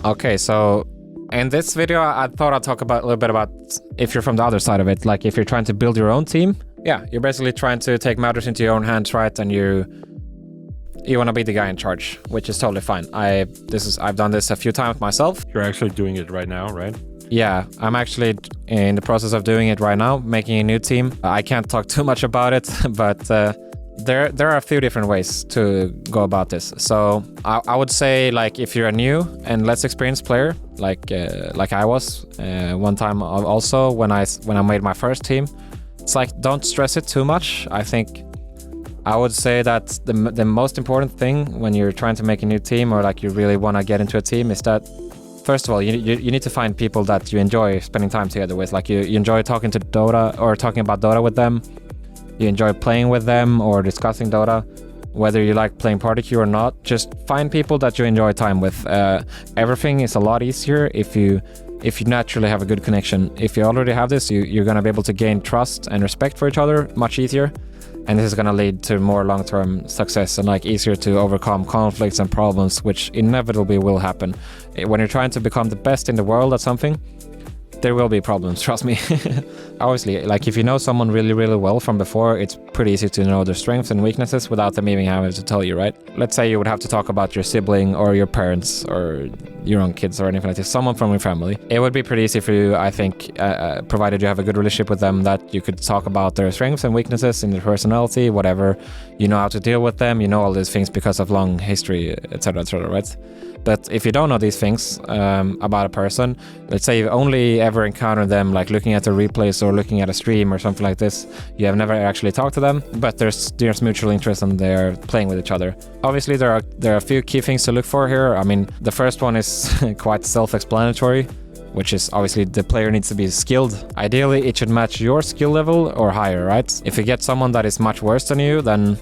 Okay, so in this video, I thought I'd talk about a little bit about if you're from the other side of it, like if you're trying to build your own team. Yeah, you're basically trying to take matters into your own hands, right? And you want to be the guy in charge, which is totally fine. I've done this a few times myself. You're actually doing it right now, right? Yeah, I'm actually in the process of doing it right now, making a new team. I can't talk too much about it, but there are a few different ways to go about this. So I would say, like, if you're a new and less experienced player, like I was one time also when I made my first team, it's like, don't stress it too much. I think I would say that the most important thing when you're trying to make a new team, or like you really want to get into a team, is that first of all, you need to find people that you enjoy spending time together with. Like you enjoy talking to Dota or talking about Dota with them. You enjoy playing with them or discussing Dota. Whether you like playing party queue or not, just find people that you enjoy time with. Everything is a lot easier if you naturally have a good connection. If you already have this, you're going to be able to gain trust and respect for each other much easier. And this is going to lead to more long-term success and like easier to overcome conflicts and problems, which inevitably will happen. When you're trying to become the best in the world at something, there will be problems, trust me. Obviously, like if you know someone really, really well from before, it's pretty easy to know their strengths and weaknesses without them even having to tell you, right? Let's say you would have to talk about your sibling or your parents or your own kids or anything like this, someone from your family. It would be pretty easy for you, I think, provided you have a good relationship with them, that you could talk about their strengths and weaknesses in their personality, whatever. You know how to deal with them, you know all these things because of long history, etc., right? But if you don't know these things about a person, let's say you've only ever encountered them like looking at the replays or looking at a stream or something like this, you have never actually talked to them, but there's mutual interest and they're playing with each other. Obviously, there are a few key things to look for here. I mean, the first one is quite self-explanatory, which is obviously the player needs to be skilled. Ideally, it should match your skill level or higher, right? If you get someone that is much worse than you, then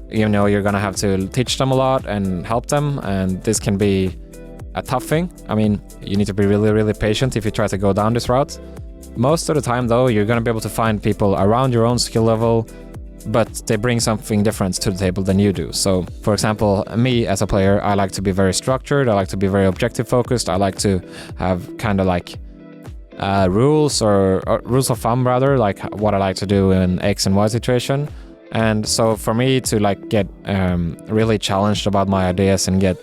you know you're gonna have to teach them a lot and help them, and this can be a tough thing. I mean, you need to be really, really patient if you try to go down this route. Most of the time, though, you're gonna be able to find people around your own skill level, but they bring something different to the table than you do. So, for example, me as a player, I like to be very structured, I like to be very objective focused, I like to have kind of like rules or rules of thumb, rather, like what I like to do in X and Y situation. And so for me to like get really challenged about my ideas and get,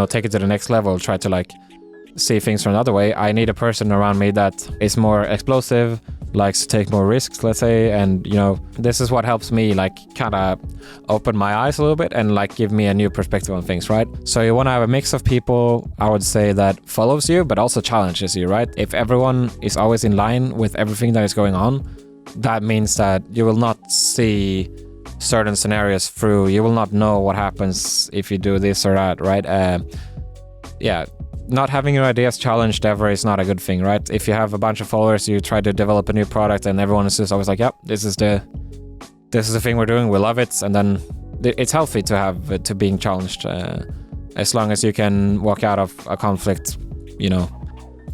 take it to the next level, try to like see things from another way, I need a person around me that is more explosive, likes to take more risks, let's say, and this is what helps me like kind of open my eyes a little bit and like give me a new perspective on things, right? So you want to have a mix of people, I would say, that follows you but also challenges you, right? If everyone is always in line with everything that is going on, that means that you will not see certain scenarios through. You will not know what happens if you do this or that, right? Not having your ideas challenged ever is not a good thing, right? If you have a bunch of followers, you try to develop a new product and everyone is just always like, yep, this is the thing we're doing, we love it, and then it's healthy to have to being challenged, as long as you can walk out of a conflict,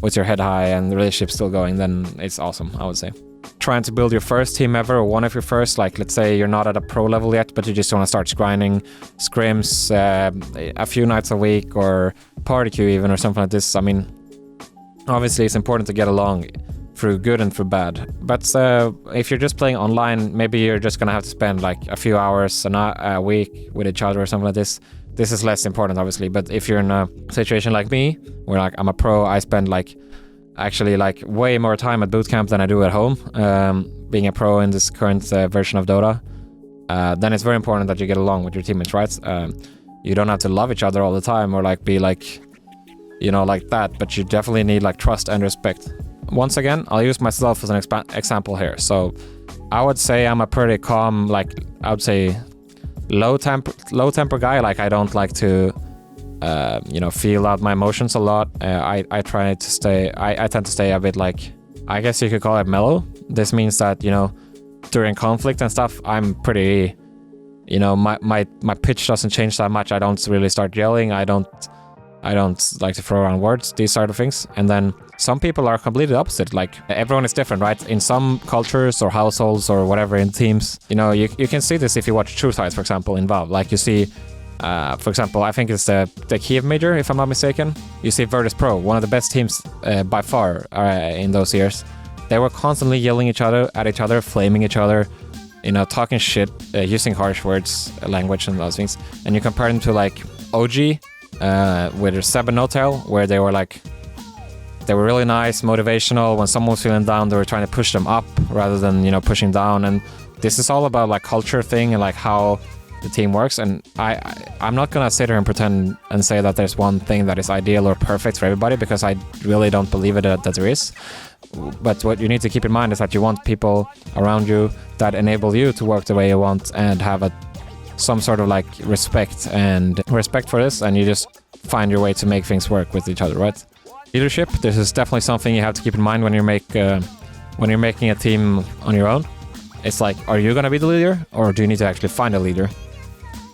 with your head high and the relationship still going, then it's awesome, I would say. Trying to build your first team ever, or one of your first, like let's say you're not at a pro level yet, but you just want to start grinding scrims a few nights a week or party queue even or something like this. I mean, obviously it's important to get along through good and through bad, but if you're just playing online, maybe you're just gonna have to spend like a few hours a week with each other or something like this. This is less important, obviously, but if you're in a situation like me where like I'm a pro, I spend actually like way more time at bootcamp than I do at home, being a pro in this current version of Dota, then it's very important that you get along with your teammates, right? You don't have to love each other all the time or like be like, like that, but you definitely need like trust and respect. Once again, I'll use myself as an example here. So I would say I'm a pretty calm, like I would say low temper guy. Like I don't like to feel out my emotions a lot. I tend to stay a bit like, I guess you could call it mellow. This means that, during conflict and stuff, I'm pretty, my pitch doesn't change that much. I don't really start yelling. I don't like to throw around words, these sort of things. And then some people are completely opposite. Like everyone is different, right? In some cultures or households or whatever, in teams, you can see this if you watch True Sides, for example, in Valve. Like you see For example, I think it's the Kiev Major, if I'm not mistaken. You see Virtus Pro, one of the best teams by far in those years. They were constantly yelling at each other, flaming each other, talking shit, using harsh words, language, and those things. And you compare them to like OG with Seb and No-Tail, where they were really nice, motivational. When someone was feeling down, they were trying to push them up rather than pushing down. And this is all about like culture thing and like how the team works. And I'm not gonna sit here and pretend and say that there's one thing that is ideal or perfect for everybody, because I really don't believe it that there is. But what you need to keep in mind is that you want people around you that enable you to work the way you want and have some sort of like respect for this, and you just find your way to make things work with each other, right? Leadership, this is definitely something you have to keep in mind when you're making a team on your own. It's like, are you gonna be the leader, or do you need to actually find a leader?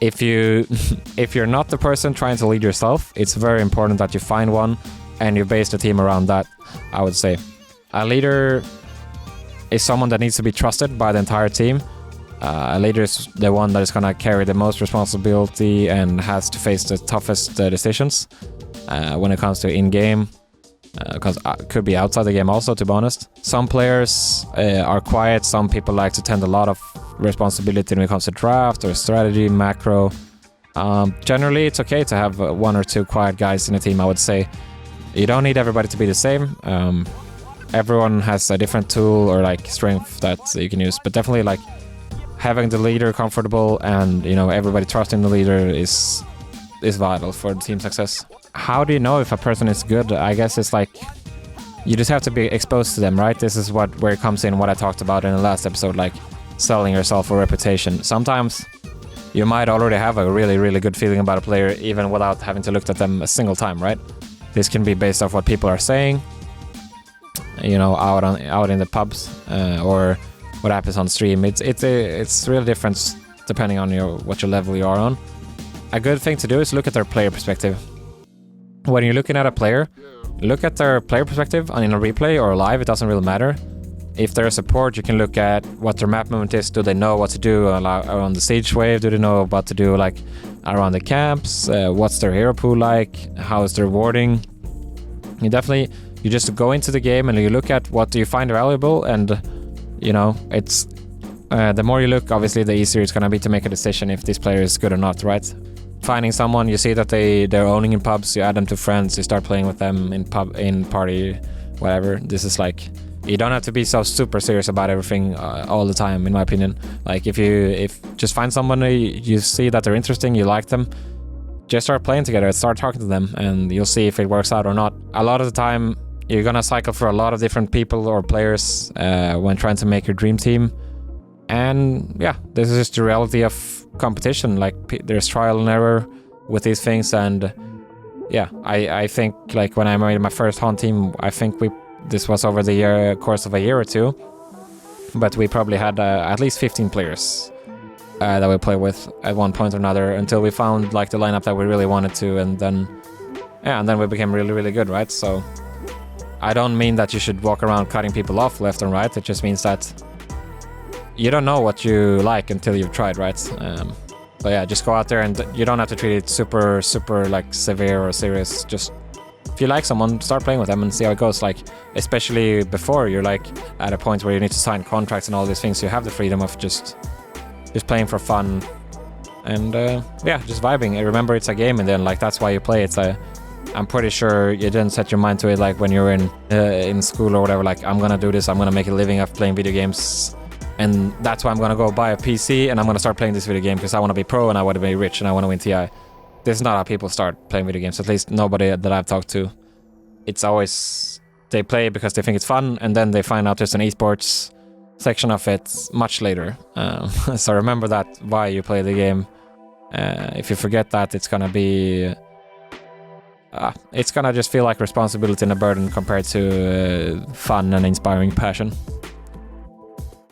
If you're not the person trying to lead yourself, it's very important that you find one and you base the team around that, I would say. A leader is someone that needs to be trusted by the entire team. A leader is the one that is gonna carry the most responsibility and has to face the toughest decisions when it comes to in-game. Because could be outside the game also, to be honest. Some players are quiet. Some people like to tend a lot of responsibility when it comes to draft or strategy, macro. Generally, it's okay to have one or two quiet guys in a team, I would say. You don't need everybody to be the same. Everyone has a different tool or like strength that you can use, but definitely like having the leader comfortable and everybody trusting the leader is vital for the team success. How do you know if a person is good? I guess it's like you just have to be exposed to them, right? This is where it comes in what I talked about in the last episode, like selling yourself for reputation. Sometimes you might already have a really, really good feeling about a player even without having to look at them a single time, right? This can be based off what people are saying, out in the pubs, or what happens on stream. It's really different depending on what your level you are on. A good thing to do is look at their player perspective. When you're looking at a player, look at their player perspective in a replay or live, it doesn't really matter. If they're a support, you can look at what their map movement is. Do they know what to do around the siege wave? Do they know what to do like around the camps? What's their hero pool like? How is their warding? You just go into the game and you look at what do you find valuable, and it's the more you look, obviously the easier it's gonna be to make a decision if this player is good or not, right? Finding someone, you see that they're owning in pubs, you add them to friends, you start playing with them in party, whatever. This is like, you don't have to be so super serious about everything all the time, in my opinion. Like if just find someone you see that they're interesting, you like them, just start playing together, start talking to them, and you'll see if it works out or not. A lot of the time, you're gonna cycle for a lot of different people or players when trying to make your dream team. And yeah, this is just the reality of competition. Like there's trial and error with these things, and yeah, I think like when I made my first Hunt team, I think this was over the course of a year or two, but we probably had at least 15 players that we played with at one point or another until we found like the lineup that we really wanted to, and then we became really, really good, right? So I don't mean that you should walk around cutting people off left and right. It just means that you don't know what you like until you've tried, right? So yeah, just go out there, and you don't have to treat it super, super like severe or serious. Just if you like someone, start playing with them and see how it goes. Like especially before you're like at a point where you need to sign contracts and all these things, you have the freedom of just playing for fun and yeah, just vibing. And remember, it's a game, and then like that's why you play. I'm pretty sure you didn't set your mind to it like when you're in school or whatever. Like I'm gonna do this. I'm gonna make a living of playing video games. And that's why I'm gonna go buy a PC and I'm gonna start playing this video game because I want to be pro and I want to be rich and I want to win TI. This is not how people start playing video games, at least nobody that I've talked to. It's always they play because they think it's fun, and then they find out there's an esports section of it much later. So remember that why you play the game. If you forget that, it's gonna be it's gonna just feel like responsibility and a burden compared to fun and inspiring passion.